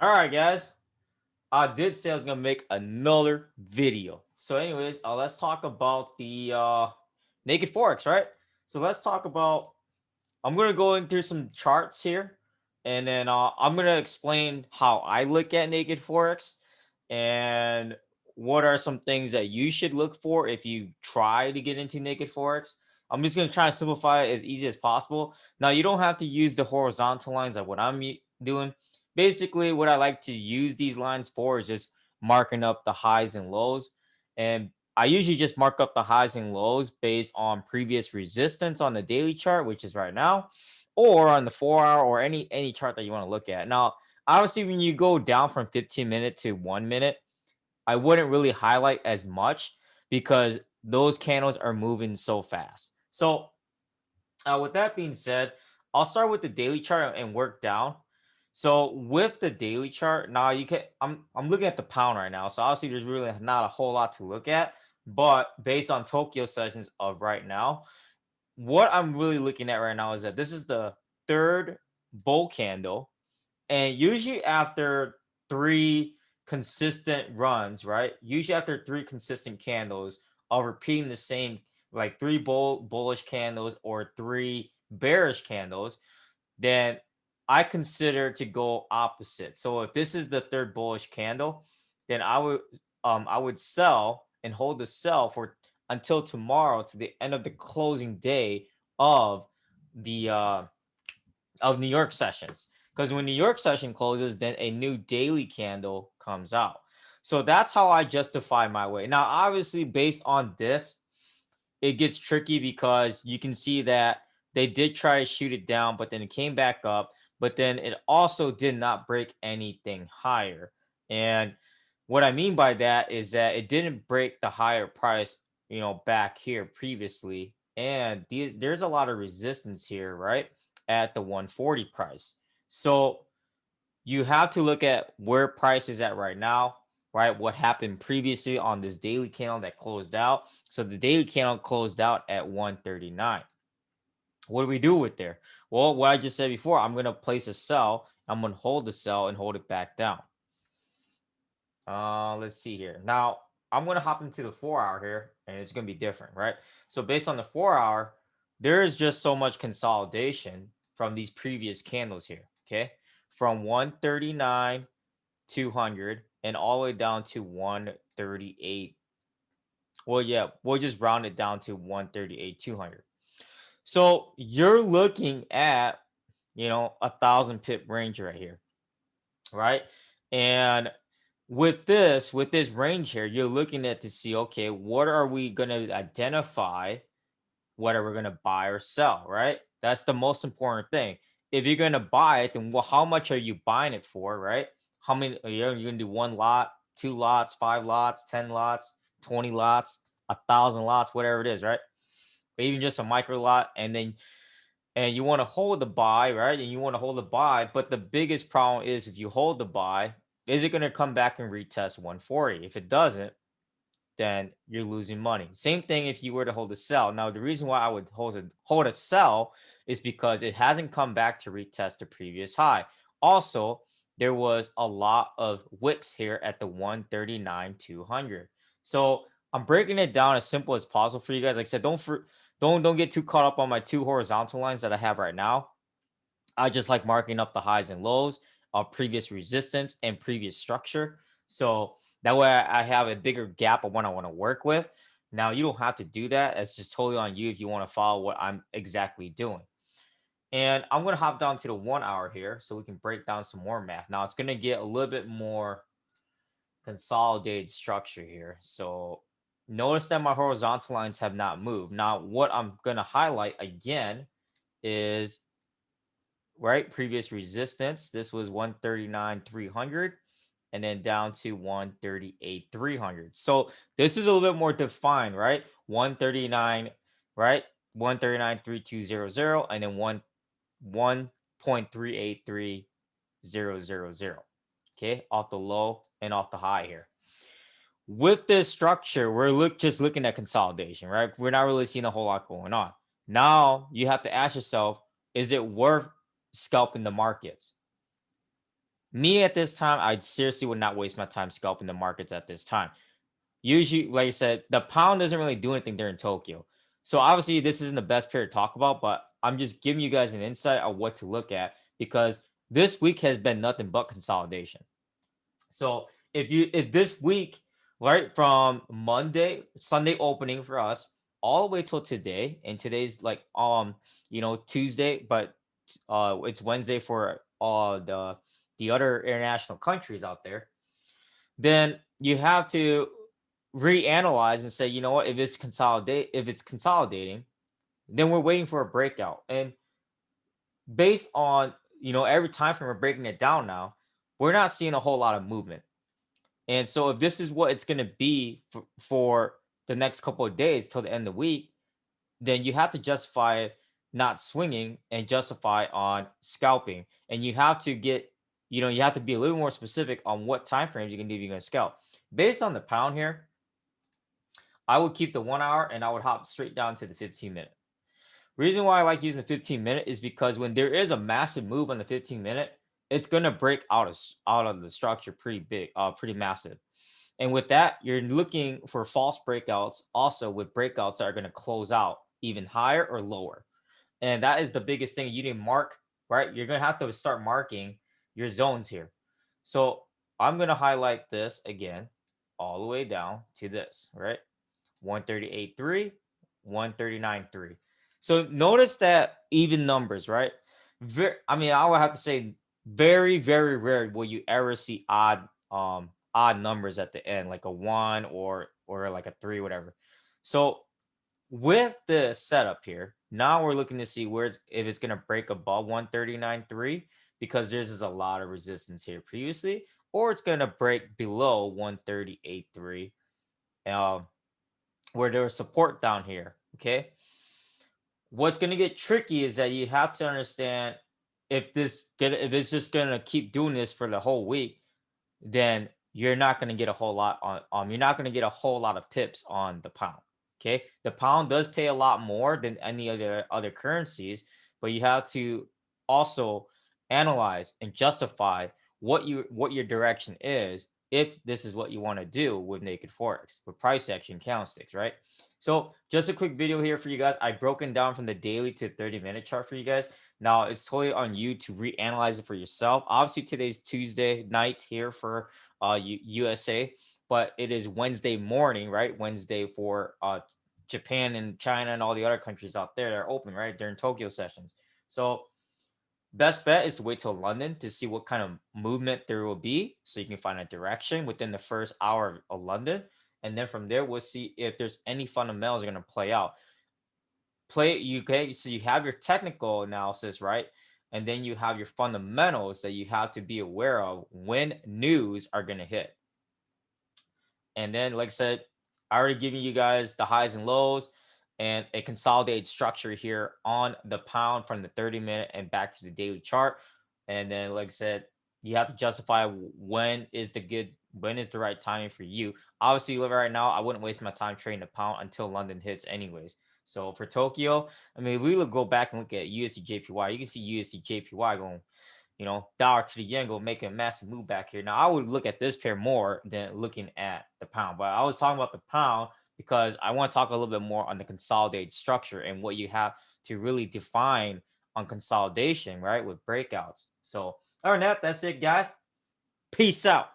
All right, guys. I did say I was gonna make another video. So, anyways, let's talk about the naked forex, right? So let's talk about. I'm gonna go into some charts here, and then I'm gonna explain how I look at naked forex, and what are some things that you should look for if you try to get into naked forex. I'm just gonna try to simplify it as easy as possible. Now, you don't have to use the horizontal lines like what I'm doing. Basically, what I like to use these lines for is just marking up the highs and lows. And I usually just mark up the highs and lows based on previous resistance on the daily chart, which is right now, or on the 4 hour or any chart that you want to look at. Now, obviously, when you go down from 15 minute to 1 minute, I wouldn't really highlight as much because those candles are moving so fast. So, with that being said, I'll start with the daily chart and work down. So with the daily chart, now you can I'm looking at the pound right now. So obviously there's really not a whole lot to look at, but based on Tokyo sessions of right now, what I'm really looking at right now is that this is the third bull candle, and usually after three consistent runs, right? Usually after three consistent candles of repeating the same, like three bullish candles or three bearish candles, then I consider to go opposite. So if this is the third bullish candle, then I would sell and hold the sell for until tomorrow to the end of the closing day of the New York sessions. Because when New York session closes, then a new daily candle comes out. So that's how I justify my way. Now, obviously, based on this, it gets tricky because you can see that they did try to shoot it down, but then it came back up. But then it also did not break anything higher. And what I mean by that is that it didn't break the higher price, back here previously. And there's a lot of resistance here, right? At the 140 price. So you have to look at where price is at right now, right? What happened previously on this daily candle that closed out. So the daily candle closed out at 139. What do we do with there? Well, what I just said before, I'm going to place a sell. I'm going to hold the sell and hold it back down. Let's see here. Now, I'm going to hop into the 4 hour here, and it's going to be different, right? So based on the 4 hour, there is just so much consolidation from these previous candles here, okay? From 139 200 and all the way down to 138. Well, yeah, we'll just round it down to 138 200. So you're looking at, 1,000 pip range right here, right? And with this range here, you're looking at to see, okay, what are we going to identify, whether we're going to buy or sell, right? That's the most important thing. If you're going to buy it, then how much are you buying it for, right? How many, you're going to do one lot, two lots, five lots, 10 lots, 20 lots, 1,000 lots, whatever it is, right? Or even just a micro lot. And you want to hold the buy, right? And you want to hold the buy. But the biggest problem is if you hold the buy, is it going to come back and retest 140? If it doesn't, then you're losing money. Same thing if you were to hold a sell. Now, the reason why I would hold a sell is because it hasn't come back to retest the previous high. Also, there was a lot of wicks here at the 139 200. So I'm breaking it down as simple as possible for you guys. Like I said, don't get too caught up on my two horizontal lines that I have right now. I just like marking up the highs and lows of previous resistance and previous structure. So that way I have a bigger gap of what I want to work with. Now, you don't have to do that. It's just totally on you if you want to follow what I'm exactly doing. And I'm going to hop down to the 1 hour here so we can break down some more math. Now, it's going to get a little bit more consolidated structure here. So notice that my horizontal lines have not moved. Now, what I'm going to highlight again is, right, previous resistance. This was 139 300 and then down to 138 300. So this is a little bit more defined, right? 139, right? 139 3200 and then 1.383000. Okay, off the low and off the high here. With this structure, just looking at consolidation, right? We're not really seeing a whole lot going on. Now you have to ask yourself, is it worth scalping the markets? Me at this time, I seriously would not waste my time scalping the markets at this time. Usually, like I said, the pound doesn't really do anything there in Tokyo. So obviously, this isn't the best pair to talk about, but I'm just giving you guys an insight on what to look at because this week has been nothing but consolidation. So if this week, right, from Monday, Sunday opening for us, all the way till today, and today's like Tuesday, but it's Wednesday for all the other international countries out there, then you have to reanalyze and say, you know what, if it's consolidating, then we're waiting for a breakout. And based on every time frame we're breaking it down now, we're not seeing a whole lot of movement. And so if this is what it's going to be for the next couple of days till the end of the week, then you have to justify not swinging and justify on scalping. And you have to you have to be a little more specific on what time frames you can do if you're going to scalp. Based on the pound here, I would keep the 1 hour and I would hop straight down to the 15-minute. Reason why I like using the 15-minute is because when there is a massive move on the 15-minute, it's going to break out of the structure pretty big, pretty massive. And with that, you're looking for false breakouts also with breakouts that are going to close out even higher or lower. And that is the biggest thing you need to mark, right? You're going to have to start marking your zones here. So I'm going to highlight this again, all the way down to this, right? 138.3, 139.3. So notice that even numbers, right? I would have to say very, very rare will you ever see odd numbers at the end, like a one or like a three, whatever. So with the setup here, now we're looking to see if it's gonna break above 139.3 because there's just a lot of resistance here previously, or it's gonna break below 138.3. Um, where there was support down here. Okay. What's gonna get tricky is that you have to understand if it's just gonna keep doing this for the whole week, then you're not going to get a whole lot on you're not going to get a whole lot of pips on the pound. Okay, the pound does pay a lot more than any other currencies, but you have to also analyze and justify what your direction is if this is what you want to do with naked forex with price action candlesticks, right? So just a quick video here for you guys. I broken down from the daily to 30-minute chart for you guys. Now it's totally on you to reanalyze it for yourself. Obviously, today's Tuesday night here for USA, but it is Wednesday morning, right? Wednesday for Japan and China and all the other countries out there that are open, right? During Tokyo sessions. So best bet is to wait till London to see what kind of movement there will be, so you can find a direction within the first hour of London, and then from there we'll see if there's any fundamentals are going to play out. So you have your technical analysis, right? And then you have your fundamentals that you have to be aware of when news are going to hit. And then, like I said, I already given you guys the highs and lows and a consolidated structure here on the pound from the 30-minute and back to the daily chart. And then, like I said, you have to justify when is the right timing for you. Obviously, right now, I wouldn't waste my time trading the pound until London hits, anyways. So for Tokyo, I mean, we would go back and look at USD JPY. You can see USD JPY going dollar to the yen go make a massive move back here. Now, I would look at this pair more than looking at the pound, but I was talking about the pound because I want to talk a little bit more on the consolidated structure and what you have to really define on consolidation, right? With breakouts. So, other than that, that's it, guys. Peace out.